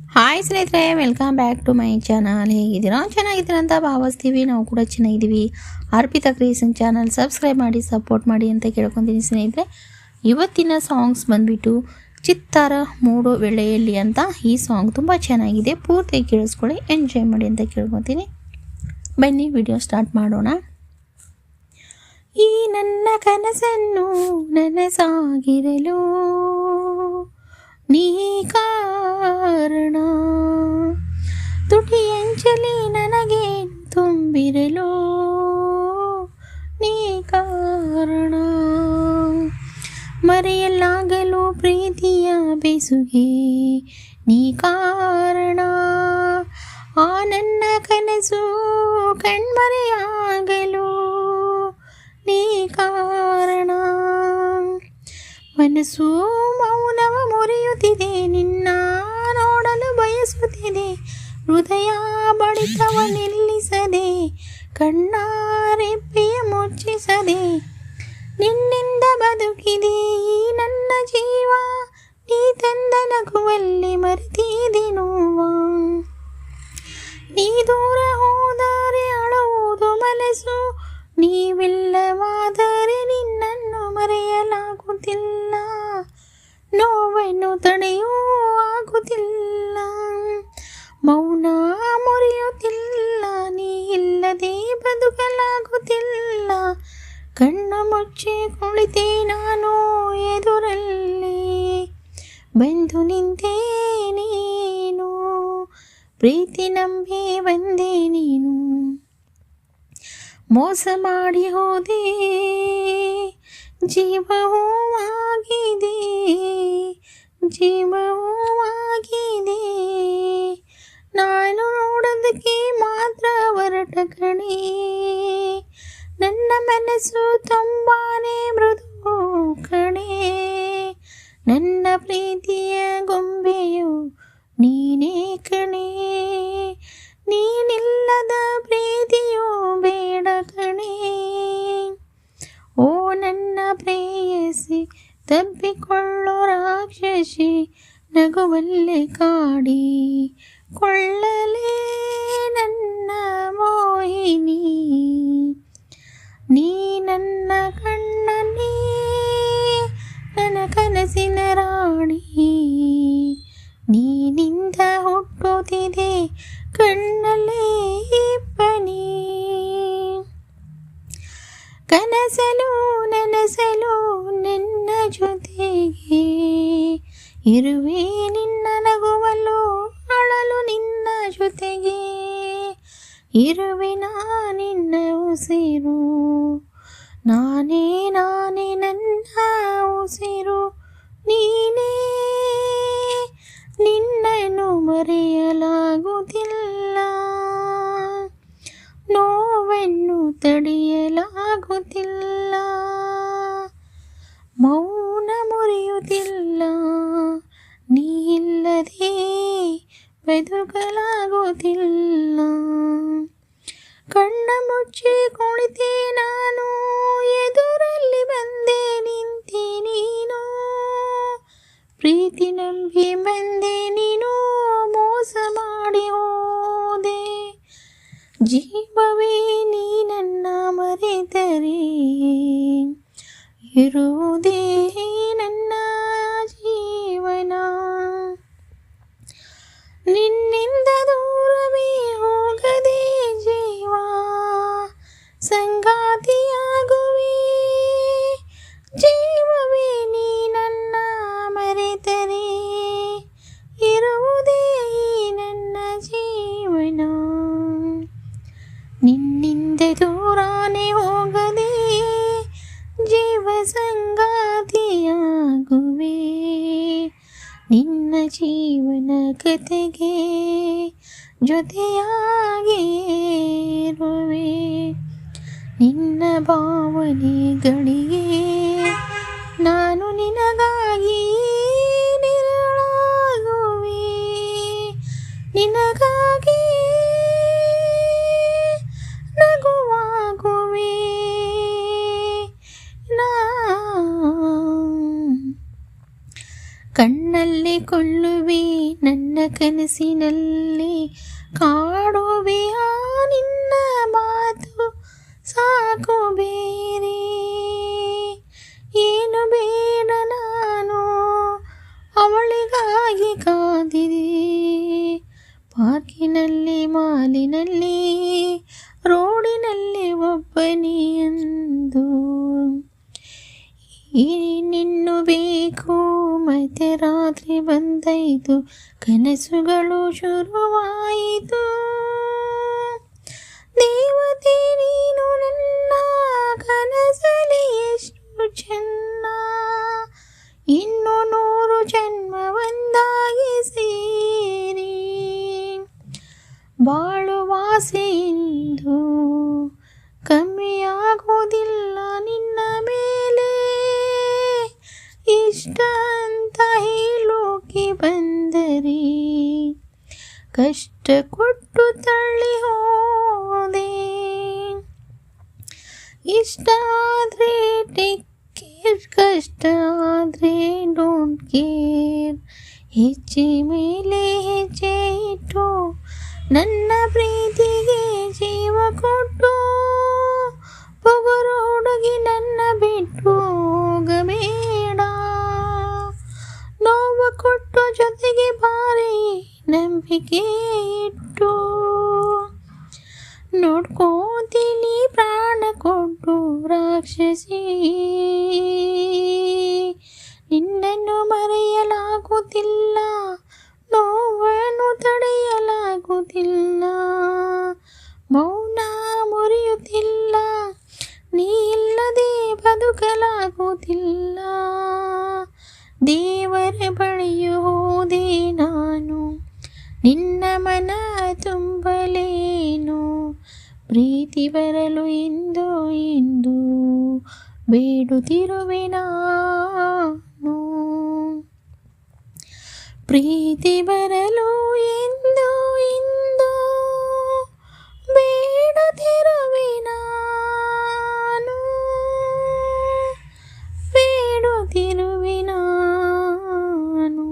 Hi ಸ್ನೇಹಿತರೆ, welcome back to my channel. ಹೇಗಿದ್ದೀರಾ? ಚೆನ್ನಾಗಿದ್ದೀರಾ ಅಂತ ಭಾವಿಸ್ತೀವಿ. ನಾವು ಕೂಡ ಚೆನ್ನಾಗಿದ್ದೀವಿ. ಅರ್ಪಿತಾ ಕ್ರಿಯೇಷನ್ ಚಾನಲ್ ಸಬ್ಸ್ಕ್ರೈಬ್ ಮಾಡಿ, ಸಪೋರ್ಟ್ ಮಾಡಿ ಅಂತ ಕೇಳ್ಕೊತೀನಿ ಸ್ನೇಹಿತರೆ. ಇವತ್ತಿನ ಸಾಂಗ್ಸ್ ಬಂದುಬಿಟ್ಟು ಚಿತ್ತಾರ ಮೂಡು ವೇಳೆಯಲ್ಲಿ ಅಂತ. ಈ ಸಾಂಗ್ ತುಂಬ ಚೆನ್ನಾಗಿದೆ, ಪೂರ್ತಿ ಕೇಳಿಸ್ಕೊಳ್ಳಿ, ಎಂಜಾಯ್ ಮಾಡಿ ಅಂತ ಕೇಳ್ಕೊತೀನಿ. ಬನ್ನಿ ವಿಡಿಯೋ ಸ್ಟಾರ್ಟ್ ಮಾಡೋಣ. ಈ ನನ್ನ ಕನಸನ್ನು ನನಸಾಗಿರಲು ನೀ ಕಾರಣ, ತುಟಿಯಂಚಲಿ ನನಗೆ ತುಂಬಿರಲು ನೀ ಕಾರಣ, ಮರೆಯಲಾಗಲು ಪ್ರೀತಿಯ ಬೆಸುಗೆ ನೀ ಕಾರಣ, ಆ ನನ್ನ ಕನಸು ಕಣ್ಮರೆಯಾಗಲು ನೀ ಕಾರಣ, ಮನಸ್ಸು ಮೌನವ ಮುರಿಯುತ್ತಿದೆ, ನಿನ್ನ ನೋಡಲು ಬಯಸುತ್ತಿದೆ, ಹೃದಯ ಬಡಿತವ ನಿಲ್ಲಿಸದೆ, ಕಣ್ಣಾರೆಪ್ಪೆಯ ಮುಚ್ಚಿಸದೆ, ನಿನ್ನಿಂದ ಬದುಕಿದೆ ಈ ನನ್ನ ಜೀವ, ನೀ ತಂದ ನಗುವಲ್ಲಿ ಮರೆತಿದೆ ನೋವ, ನೀ ದೂರ ಹೋದರೆ ಅಳುವುದು ಮನಸ್ಸು, ನೀವಿಲ್ಲವಾದರೆ ನಿನ್ನನ್ನು ಮರೆಯಲಾಗುತ್ತಿಲ್ಲ, ನೋವನ್ನು ತಡೆಯೂ ಆಗುತ್ತಿಲ್ಲ, ಮೌನ ಮುರಿಯುತ್ತಿಲ್ಲ, ನೀ ಇಲ್ಲದೆ ಬದುಕಲಾಗುತ್ತಿಲ್ಲ, ಕಣ್ಣು ಮುಚ್ಚಿ ಕುಳಿತೆ ನಾನು ಎದುರಲ್ಲಿ, ಬಂದು ನಿಂತೆ ನೀನು, ಪ್ರೀತಿ ನಂಬಿ ಬಂದೆ ನೀನು, ಮೋಸ ಮಾಡಿ ಹೋದೆ, ಜೀವವೂ ಆಗಿದೆ, ಜೀವವೂ ಆಗಿದೆ, ನಾನು ನೋಡೋದಕ್ಕೆ ಮಾತ್ರ ಹೊರಟ ಕಣೆ, ನನ್ನ ಮನಸ್ಸು ತುಂಬಾನೇ ಮೃದು ಕಣೆ, ನನ್ನ ಪ್ರೀತಿಯ ಗೊಂಬೆಯು ನೀನೇ ಕಣೆ, ನೀನಿಲ್ಲದ ಪ್ರೀತಿಯು ಬೇಡ ಕಣೆ, ಓ ನನ್ನ ಪ್ರೇಯಸಿ ತಬ್ಬಿಕೊಳ್ಳೋ ರಾಕ್ಷಸಿ, ನಗುವಲ್ಲೇ ಕಾಡಿ ಕೊಳ್ಳಲೇ ನನ್ನ ಮೋಹಿನಿ, ನೀ ನನ್ನ ಕಣ್ಣನೇ ನನ್ನ ಕನಸಿನ ರಾಣಿ, ನೀನಿಂದ ಹುಟ್ಟುತ್ತಿದೆ ಕಣ್ಣಲ್ಲೇ ಇಬ್ಬನಿ, ಕನಸಲು ನನಸಲು ನಿನ್ನ ಜೊತೆಗೆ ಇರುವೆ, ನಿನ್ನ ನಗುವಲು ಅಳಲು ನಿನ್ನ ಜೊತೆಗೆ ಇರುವೆ, ನಿನ್ನ ಉಸಿರು ನಾನೇ ನಾನೇ, ನನ್ನ ಉಸಿರು ನೀನೇ, ನಿನ್ನನ್ನು ಮರೆಯಲಾಗುತ್ತಿಲ್ಲ, ನೋವನ್ನು ತಡೆಯಲಾಗುತ್ತಿಲ್ಲ, ಮೌನ ಮುರಿಯುತ್ತಿಲ್ಲ, ನೀ ಇಲ್ಲದೆ ಬದುಕಲಾಗುತ್ತಿಲ್ಲ, ಕಣ್ಣ ಮುಚ್ಚಿ ಕುಳಿತೆ ನಾನು ಎದುರಲ್ಲಿ ಬಂದೆ ನಿಂತೆ ನೀನು, ಪ್ರೀತಿ ನಂಬಿ ಬಂದೆ ನೀನು, ಮೋಸ ಮಾಡಿ ಹೋದೆ, ಜೀವವೇ ನೀ ನನ್ನ ಮರೆತರೆ ಇರುವುದೇ ನನ್ನ ಜೀವನ, ನಿನ್ನಿಂದ ದೂರವೇ ಹೋಗದೆ ಜೀವ ಸಂಗಾತಿಯಾಗುವೆ, ಜೀವವೇ ನೀ ನನ್ನ ಮರೆತರೆ ಇರುವುದೇ ನನ್ನ ಜೀವನ, ನಿನ್ನಿಂದ ದೂರಾನೆ ಹೋಗದೆ ಜೀವ ಸಂಗಾತಿಯಾಗುವೆ, ನಿನ್ನ ಜೀವನ ಕತೆಗೆ ಜೊತೆಯಾಗಿ ಇರುವೆ, ನಿನ್ನ ಭಾವನೆಗಳಿಗೆ ನಾನು ನಿನಗಾಗಿ ನಿರಳಾಗುವೆ, ನಿನಗಾಗಿ ನಗುವಾಗುವೆ, ಕಣ್ಣಲ್ಲಿ ಕೊಲ್ಲುವೆ ನನ್ನ ಕನಸಿನಲ್ಲಿ ಕಾಡುವೆಯ ನಿನ್ನ ಮಾತು ಸಾಕು ಬೇರೆ ಏನು ಬೇಡ ನಾನು ಅವಳಿಗಾಗಿ ಕಾದಿದೆ ಪಾರ್ಕಿನಲ್ಲಿ ಮಾಲಿನಲ್ಲಿ ರೋಡಿನಲ್ಲಿ ಒಬ್ಬನೇ ಅಂದು ನಿನ್ನು ಬೇಕು ಮತ್ತೆ ರಾತ್ರಿ ಬಂದೈತು ಕನಸುಗಳು ಶುರುವಾಯಿತು ದೇವತೆ ನೀನು ನನ್ನ ಕನಸಲಿ ಎಷ್ಟು ಚೆನ್ನ ಇನ್ನು 100 ಜನ್ಮ ಒಂದಾಗಿ ಸೇರಿ ಬಾಳುವಾಸೆಯಿಂದ ಕಮ್ಮಿಯಾಗೋದಿಲ್ಲ ನಿನ್ನ ಮೇಲೆ ಇಷ್ಟ ಅಂತ ಹೇಳೋಕೆ ಬಂದರೆ ಕಷ್ಟ ಕೊಟ್ಟು ತಳ್ಳಿ ಹೋದೆ ಇಷ್ಟ ಆದರೆ ಟೇಕ್ ಕೇರ್ ಕಷ್ಟ ಆದರೆ ಡೋಂಟ್ ಕೇರ್ ಹೆಜ್ಜೆ ಮೇಲೆ ಹೆಜ್ಜೆ ಇಟ್ಟು ನನ್ನ ಪ್ರೀತಿಗೆ ಜೀವ ಕೊಟ್ಟು ಪೊಗರು ಹುಡುಗಿ ನನ್ನ ಬಿಟ್ಟು ಹೋಗಬೇಡ ನೋವು ಕೊಟ್ಟು ಜೊತೆಗೆ ಬಾರಿ ನಂಬಿಕೆ ಇಟ್ಟು ನೋಡ್ಕೋತೀನಿ ಪ್ರಾಣ ಕೊಟ್ಟು ರಾಕ್ಷಸಿ ನಿನ್ನನ್ನು ಮರೆಯಲಾಗುತ್ತಿಲ್ಲ ನೋವನ್ನು ತಡೆಯಲಾಗುತ್ತಿಲ್ಲ ಮೌನ ಮುರಿಯುತ್ತಿಲ್ಲ ನೀ ಇಲ್ಲದೆ ಬದುಕಲಾಗುತ್ತಿಲ್ಲ ದೇವರ ಬಳಿಯು ಹೋದೆ ನಾನು ನಿನ್ನ ಮನ ತುಂಬಲೇನು ಪ್ರೀತಿ ಬರಲು ಎಂದು ಬೇಡುತ್ತಿರುವೆ ನಾನು ಪ್ರೀತಿ ಬರಲು ಎಂದು ಬೇಡುತ್ತಿರುವೆ ನಾನು ಬೇಡುತ್ತಿರುವೆ ನಾನು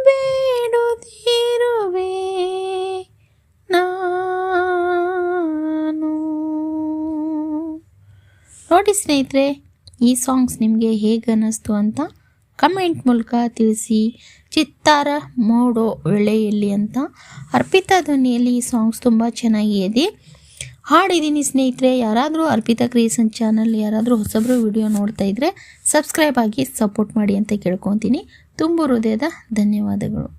ಬೇಡುತ್ತಿರುವೆ ನಾನು. ನೋಡಿ ಸ್ನೇಹಿತರೆ, ಈ ಸಾಂಗ್ಸ್ ನಿಮಗೆ ಹೇಗೆ ಅನ್ನಿಸ್ತು ಅಂತ ಕಮೆಂಟ್ ಮೂಲಕ ತಿಳಿಸಿ. ಚಿತ್ತಾರ ಮೋಡೋ ವೇಳೆಯಲ್ಲಿ ಅಂತ ಅರ್ಪಿತಾ ಧ್ವನಿಯಲ್ಲಿ ಈ ಸಾಂಗ್ಸ್ ತುಂಬ ಚೆನ್ನಾಗಿದೆ, ಹಾಡಿದ್ದೀನಿ ಸ್ನೇಹಿತರೆ. ಯಾರಾದರೂ ಅರ್ಪಿತಾ ಕ್ರಿಯೇಷನ್ ಚಾನಲ್ ಯಾರಾದರೂ ಹೊಸಬ್ರು ವಿಡಿಯೋ ನೋಡ್ತಾ ಇದ್ದರೆ ಸಬ್ಸ್ಕ್ರೈಬ್ ಆಗಿ ಸಪೋರ್ಟ್ ಮಾಡಿ ಅಂತ ಕೇಳ್ಕೊತೀನಿ. ತುಂಬ ಹೃದಯದ ಧನ್ಯವಾದಗಳು.